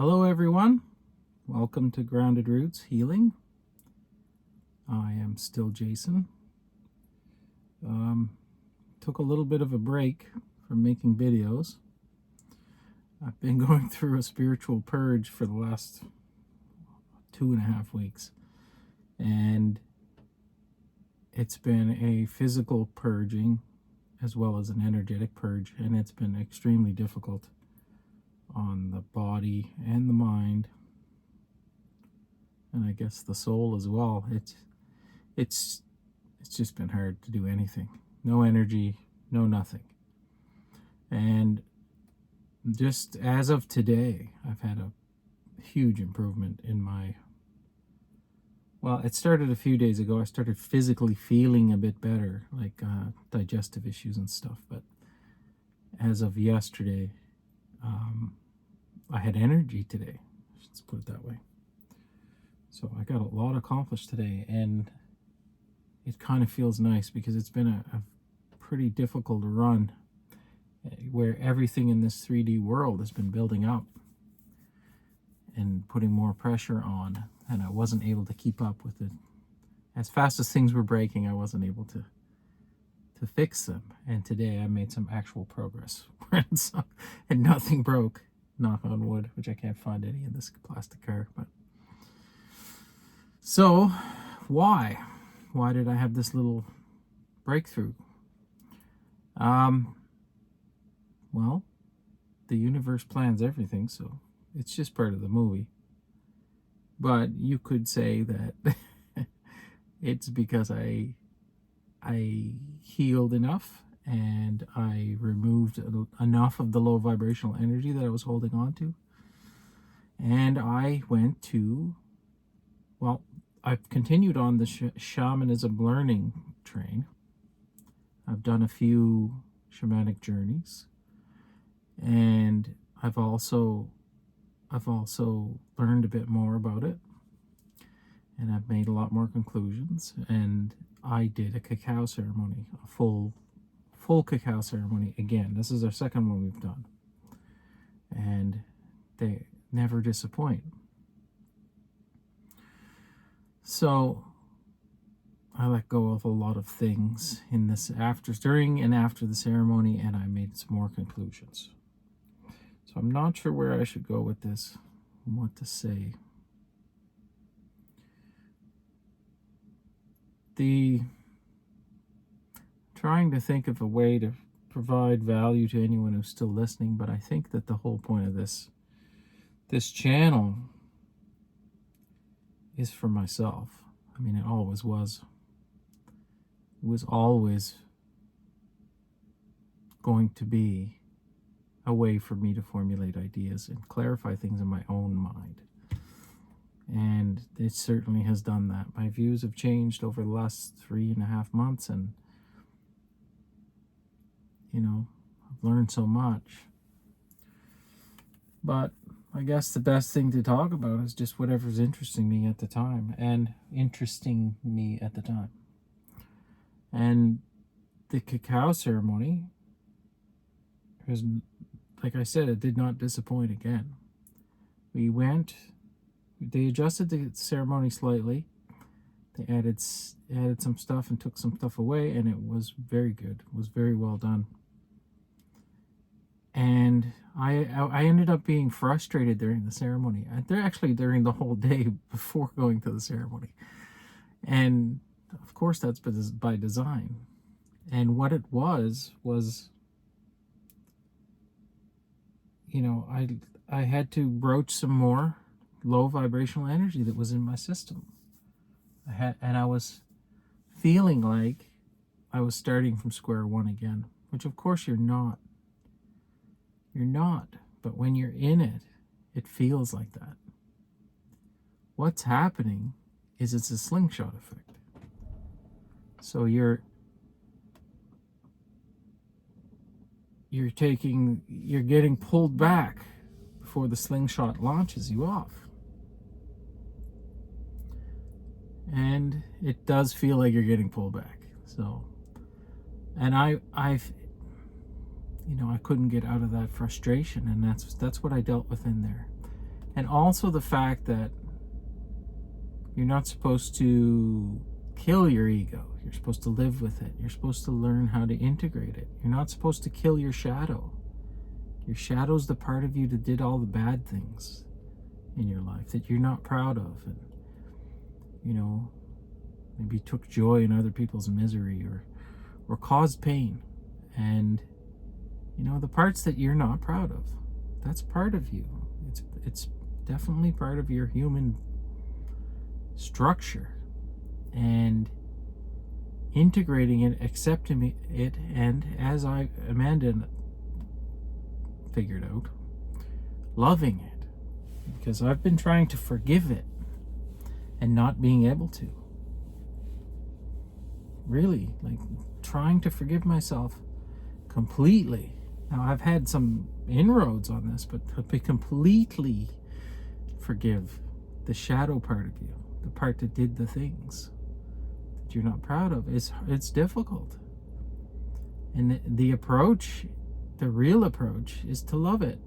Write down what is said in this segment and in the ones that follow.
Hello everyone, welcome to Grounded Roots Healing. I am still Jason. Took a little bit of a break from making videos. I've been going through a spiritual purge for the last 2.5 weeks, and it's been a physical purging as well as an energetic purge, and it's been extremely difficult on the body and the mind, and I guess the soul as well. It's just been hard to do anything. No energy, no nothing. And just as of today, I've had a huge improvement in my, well, it started a few days ago. I started physically feeling a bit better, like digestive issues and stuff. But as of yesterday, I had energy today. Let's put it that way. So I got a lot accomplished today, and it kind of feels nice because it's been a pretty difficult run where everything in this 3D world has been building up and putting more pressure on, and I wasn't able to keep up with it. As fast as things were breaking, I wasn't able to fix them. And today I made some actual progress. And nothing broke, knock on wood, which I can't find any in this plastic car. But so why did I have this little breakthrough? Well, the universe plans everything, so it's just part of the movie. But you could say that it's because I healed enough and I removed enough of the low vibrational energy that I was holding on to. And I went to, well, I've continued on the shamanism learning train. I've done a few shamanic journeys, and I've also learned a bit more about it, and I've made a lot more conclusions. And I did a cacao ceremony, a full cacao ceremony again. This is our second one we've done, and they never disappoint. So I let go of a lot of things in this during and after the ceremony, and I made some more conclusions. So I'm not sure where I should go with this and what to say. Trying to think of a way to provide value to anyone who's still listening, but I think that the whole point of this channel is for myself. I mean, it always was. It was always going to be a way for me to formulate ideas and clarify things in my own mind. And it certainly has done that. My views have changed over the last 3.5 months, and I've learned so much. But I guess the best thing to talk about is just whatever's interesting me at the time. And the cacao ceremony was, like I said, it did not disappoint again. They adjusted the ceremony slightly. They added some stuff and took some stuff away, and it was very good. It was very well done. And I ended up being frustrated during the ceremony. During the whole day before going to the ceremony. And of course that's by design. And what it was I had to broach some more low vibrational energy that was in my system. I was feeling like I was starting from square one again, which of course you're not. You're not, but when you're in it, it feels like that. What's happening is it's a slingshot effect. So you're getting pulled back before the slingshot launches you off. And it does feel like you're getting pulled back. So, and I've I couldn't get out of that frustration, and that's what I dealt with in there. And also the fact that you're not supposed to kill your ego. You're supposed to live with it. You're supposed to learn how to integrate it. You're not supposed to kill your shadow. Your shadow's the part of you that did all the bad things in your life that you're not proud of, and maybe took joy in other people's misery, or caused pain. And the parts that you're not proud of, that's part of you. It's definitely part of your human structure, and integrating it, accepting it, and as Amanda figured out, loving it, because I've been trying to forgive it and not being able to. Really, like trying to forgive myself completely. Now, I've had some inroads on this, but to completely forgive the shadow part of you, the part that did the things that you're not proud of, it's difficult. And the approach, the real approach, is to love it.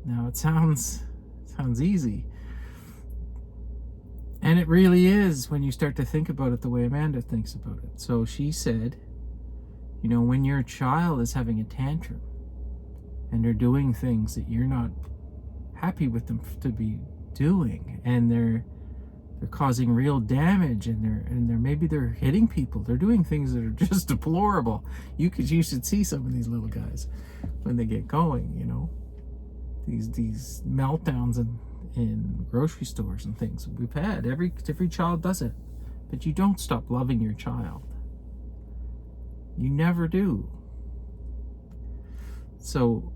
Now, it sounds easy. And it really is when you start to think about it the way Amanda thinks about it. So she said, when your child is having a tantrum and they're doing things that you're not happy with them to be doing, and they're causing real damage, and maybe they're hitting people, they're doing things that are just deplorable. You should see some of these little guys when they get going, these meltdowns in grocery stores and things. We've had every child does it, but you don't stop loving your child. You never do. So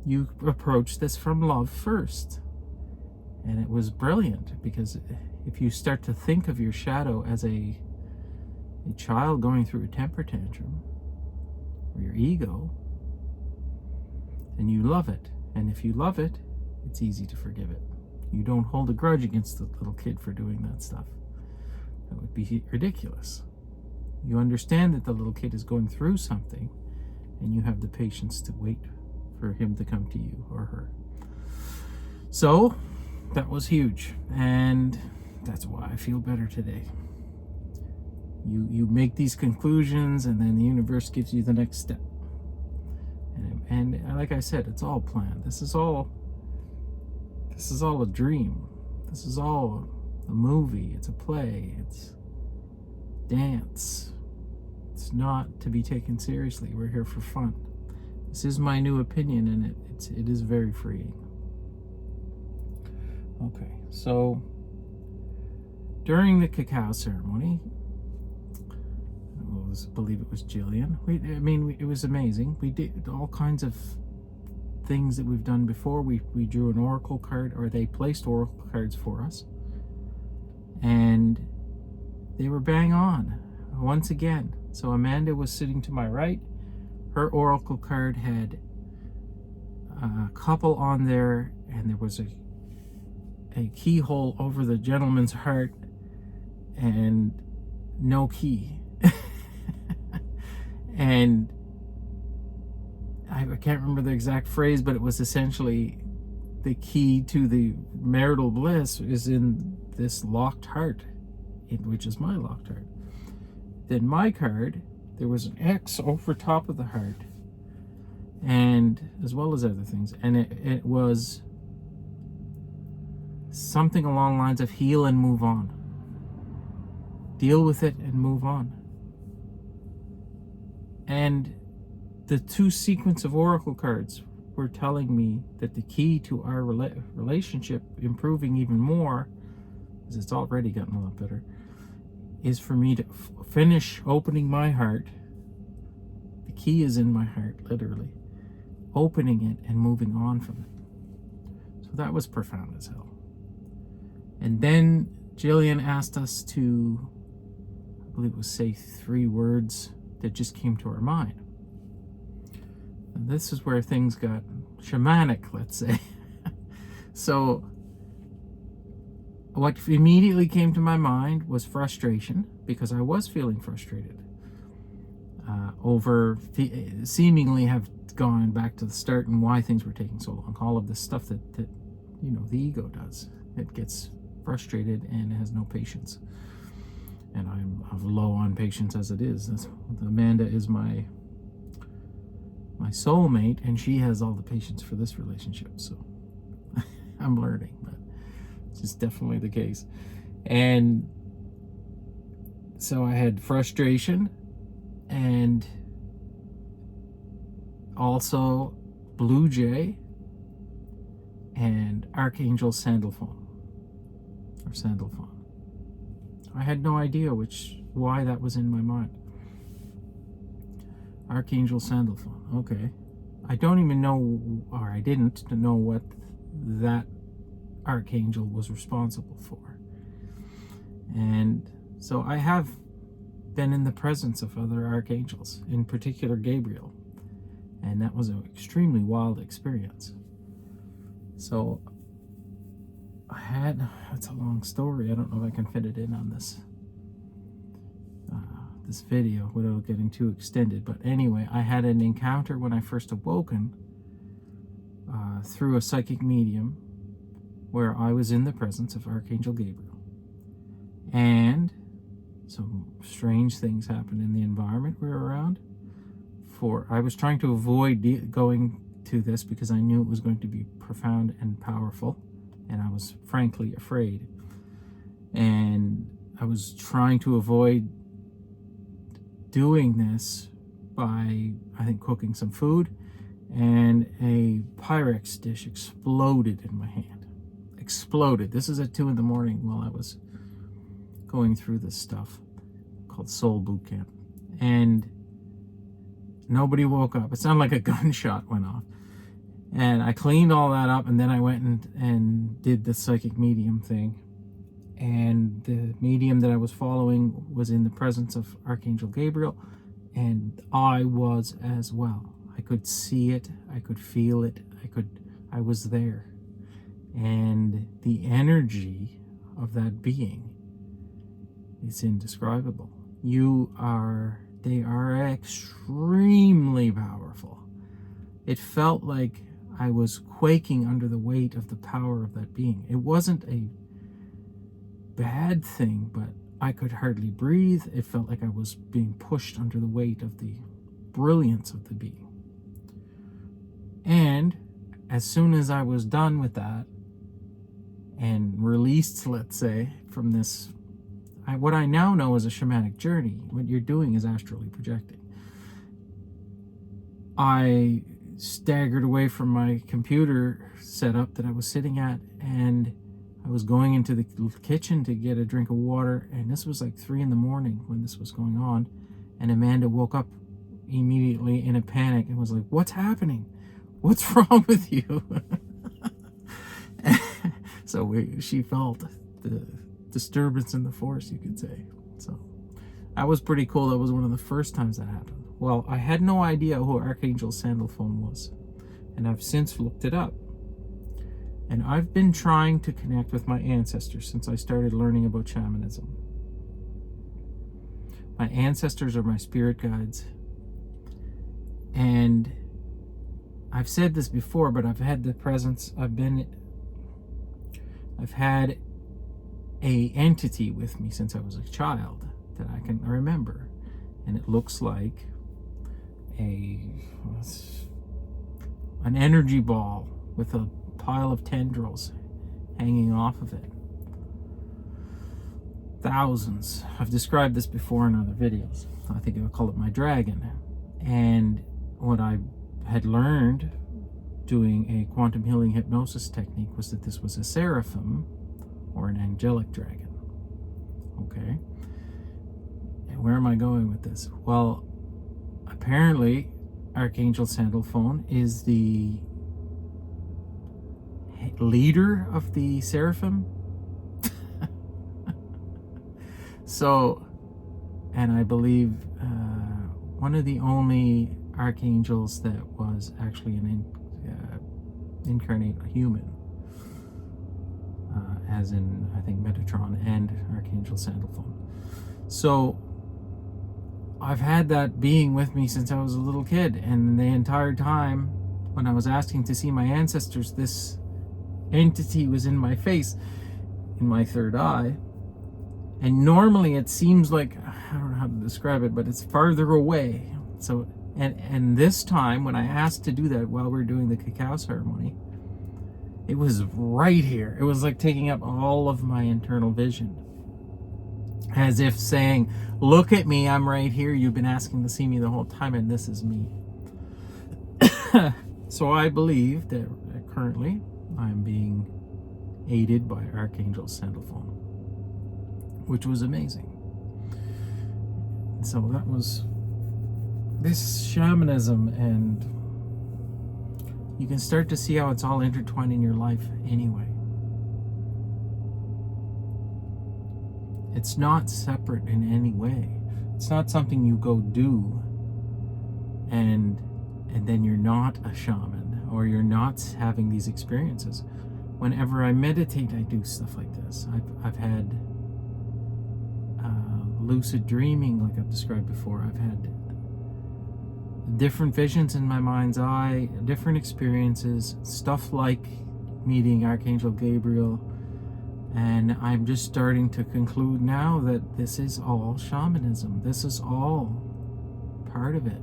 you approach this from love first. And it was brilliant, because if you start to think of your shadow as a child going through a temper tantrum, or your ego, then you love it. And if you love it, it's easy to forgive it. You don't hold a grudge against the little kid for doing that stuff. That would be ridiculous. You understand that the little kid is going through something, and you have the patience to wait for him to come to you or her. So that was huge, and that's why I feel better today. You make these conclusions, and then the universe gives you the next step. And like I said, it's all planned. This is all a dream. This is all a movie. It's a play. It's dance. It's not to be taken seriously. We're here for fun. This is my new opinion, and it is very freeing. Okay, so during the cacao ceremony, I believe it was Jillian. It was amazing. We did all kinds of things that we've done before. We drew an oracle card, or they placed oracle cards for us, and they were bang on once again. So Amanda was sitting to my right. Her oracle card had a couple on there, and there was a keyhole over the gentleman's heart, and no key. And I can't remember the exact phrase, but it was essentially the key to the marital bliss is in this locked heart, which is my locked heart. Then my card, there was an X over top of the heart, and as well as other things, and it was something along the lines of heal and move on. Deal with it and move on. And the two sequence of oracle cards were telling me that the key to our relationship improving even more, because it's already gotten a lot better, is for me to finish opening my heart. The key is in my heart, literally. Opening it and moving on from it. So that was profound as hell. And then Jillian asked us to, I believe it was, say 3 words that just came to our mind. And this is where things got shamanic, let's say. So what immediately came to my mind was frustration, because I was feeling frustrated. seemingly have gone back to the start and why things were taking so long. All of this stuff that you know, the ego does. It gets frustrated and has no patience. And I'm low on patience as it is. Amanda is my soulmate, and she has all the patience for this relationship. So I'm learning, but it's definitely the case. And so I had frustration, and also Blue Jay and Archangel Sandalphone, or Sandalphone. I had no idea why that was in my mind. Archangel Sandalphone. Okay. I don't even know, or I didn't know what that archangel was responsible for. And so I have been in the presence of other archangels, in particular Gabriel. And that was an extremely wild experience. So it's a long story. I don't know if I can fit it in on this video without getting too extended. But anyway, I had an encounter when I first awoken through a psychic medium where I was in the presence of Archangel Gabriel. And some strange things happened in the environment we were around. I was trying to avoid going to this because I knew it was going to be profound and powerful, and I was frankly afraid. And I was trying to avoid doing this by, I think, cooking some food, and a Pyrex dish exploded in my hand. Exploded. This is at 2 a.m. while I was going through this stuff called Soul Boot Camp. And nobody woke up. It sounded like a gunshot went off. And I cleaned all that up, and then I went and did the psychic medium thing. And the medium that I was following was in the presence of Archangel Gabriel, and I was as well. I could see it, I could feel it, I was there. And the energy of that being is indescribable. They are extremely powerful. It felt like I was quaking under the weight of the power of that being. It wasn't a bad thing, but I could hardly breathe. It felt like I was being pushed under the weight of the brilliance of the being. And as soon as I was done with that and released, let's say, from this, what I now know is a shamanic journey. What you're doing is astrally projecting. I staggered away from my computer setup that I was sitting at, and I was going into the kitchen to get a drink of water, and this was like 3 a.m. when this was going on, and Amanda woke up immediately in a panic and was like, "What's happening? What's wrong with you?" So she felt the disturbance in the force, you could say. So that was pretty cool. That was one of the first times that happened. Well, I had no idea who Archangel Sandalphone was, and I've since looked it up. And I've been trying to connect with my ancestors since I started learning about shamanism. My ancestors are my spirit guides. And I've said this before, but I've had the presence, I've had a entity with me since I was a child that I can remember. And it looks like an energy ball with a pile of tendrils hanging off of it. Thousands. I've described this before in other videos. I think I'll call it my dragon. And what I had learned doing a quantum healing hypnosis technique was that this was a seraphim, or an angelic dragon. Okay? And where am I going with this? Well, apparently Archangel Sandalphone is the leader of the seraphim. So, and I believe one of the only archangels that was actually an incarnate human, as in, I think, Metatron and Archangel Sandalphone. So I've had that being with me since I was a little kid, and the entire time when I was asking to see my ancestors, this entity was in my face, in my third eye. And normally it seems like, I don't know how to describe it, but it's farther away. So, and this time when I asked to do that while we were doing the cacao ceremony, it was right here. It was like taking up all of my internal vision, as if saying, look at me, I'm right here. You've been asking to see me the whole time, and this is me. So I believe that currently I'm being aided by Archangels Sandalphone, which was amazing. So that was this shamanism, and you can start to see how it's all intertwined in your life anyway. It's not separate in any way. It's not something you go do and then you're not a shaman, or you're not having these experiences. Whenever I meditate, I do stuff like this. I've had lucid dreaming, like I've described before. I've had different visions in my mind's eye, different experiences, stuff like meeting Archangel Gabriel. And I'm just starting to conclude now that this is all shamanism. This is all part of it.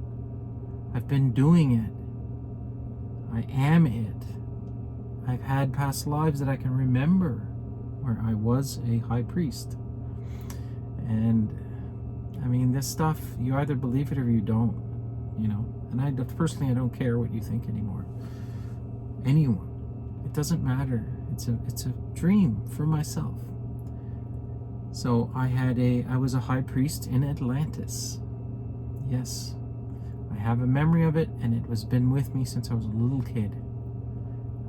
I've been doing it. I am it. I've had past lives that I can remember where I was a high priest. And I mean, this stuff, you either believe it or you don't, you know. And I personally, I don't care what you think anymore. Anyone. It doesn't matter. It's a dream for myself. So I was a high priest in Atlantis. Yes. I have a memory of it, and it was been with me since I was a little kid.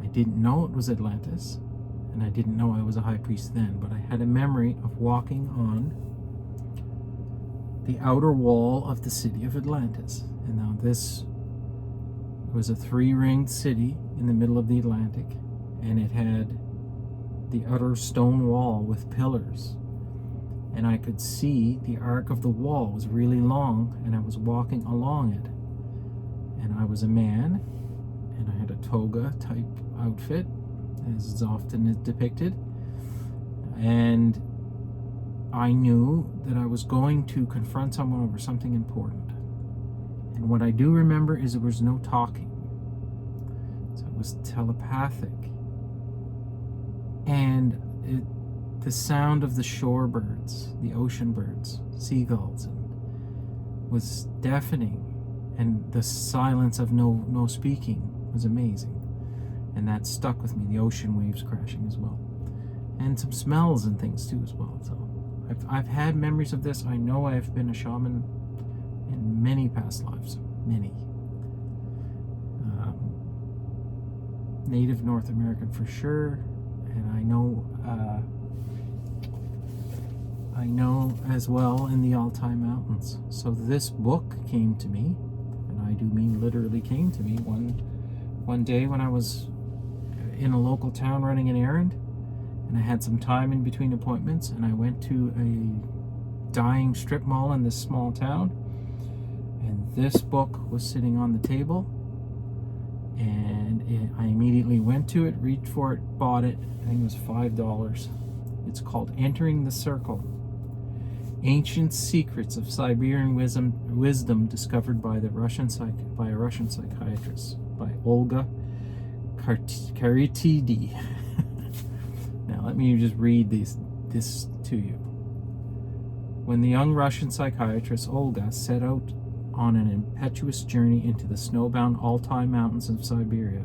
I didn't know it was Atlantis, and I didn't know I was a high priest then, but I had a memory of walking on the outer wall of the city of Atlantis. And now this was a 3-ringed city in the middle of the Atlantic, and it had the outer stone wall with pillars. And I could see the arc of the wall was really long, and I was walking along it. And I was a man, and I had a toga type outfit, as is often depicted. And I knew that I was going to confront someone over something important. And what I do remember is there was no talking. So it was telepathic. And the sound of the shorebirds, the ocean birds, seagulls, was deafening. And the silence of no speaking was amazing. And that stuck with me, the ocean waves crashing as well. And some smells and things too as well. So I've had memories of this. I know I've been a shaman in many past lives. Many. Native North American for sure. And I know as well in the Altai Mountains. So this book came to me, and I do mean literally came to me one day when I was in a local town running an errand, and I had some time in between appointments, and I went to a dying strip mall in this small town, and this book was sitting on the table, and I immediately went to it, reached for it, bought it. I think it was $5. It's called Entering the Circle: Ancient Secrets of Siberian Wisdom Discovered by a Russian Psychiatrist, by Olga Karitidi. Now let me just read this to you. When the young Russian psychiatrist Olga set out on an impetuous journey into the snowbound Altai Mountains of Siberia,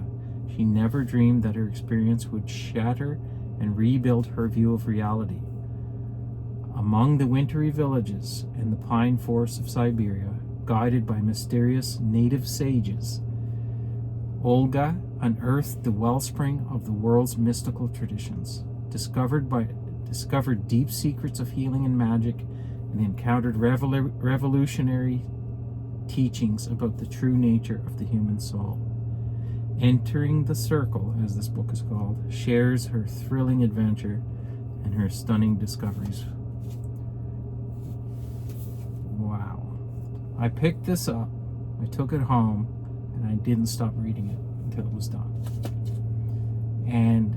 she never dreamed that her experience would shatter and rebuild her view of reality. Among the wintry villages in the pine forests of Siberia, guided by mysterious native sages, Olga unearthed the wellspring of the world's mystical traditions, discovered deep secrets of healing and magic, and encountered revolutionary teachings about the true nature of the human soul. Entering the Circle, as this book is called, shares her thrilling adventure and her stunning discoveries. Wow. I picked this up, I took it home, and I didn't stop reading it until it was done. And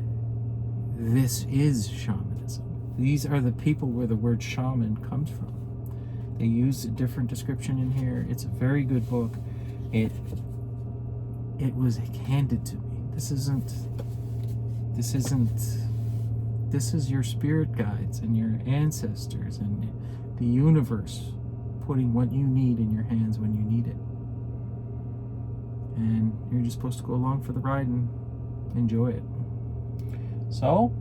this is shamanism. These are the people where the word shaman comes from. They use a different description in here. It's a very good book. It was handed to me. This is your spirit guides and your ancestors and the universe putting what you need in your hands when you need it. And you're just supposed to go along for the ride and enjoy it. So,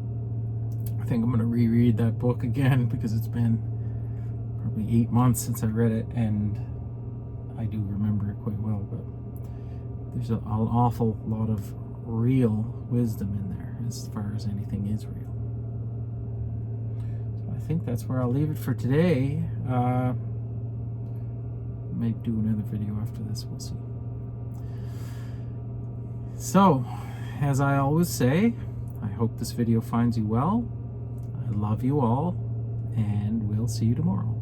I think I'm going to reread that book again because it's been probably 8 months since I read it, and I do remember it quite well, but there's an awful lot of real wisdom in there as far as anything is real. So I think that's where I'll leave it for today. May do another video after this, we'll see. So, as I always say, I hope this video finds you well. I love you all, and we'll see you tomorrow.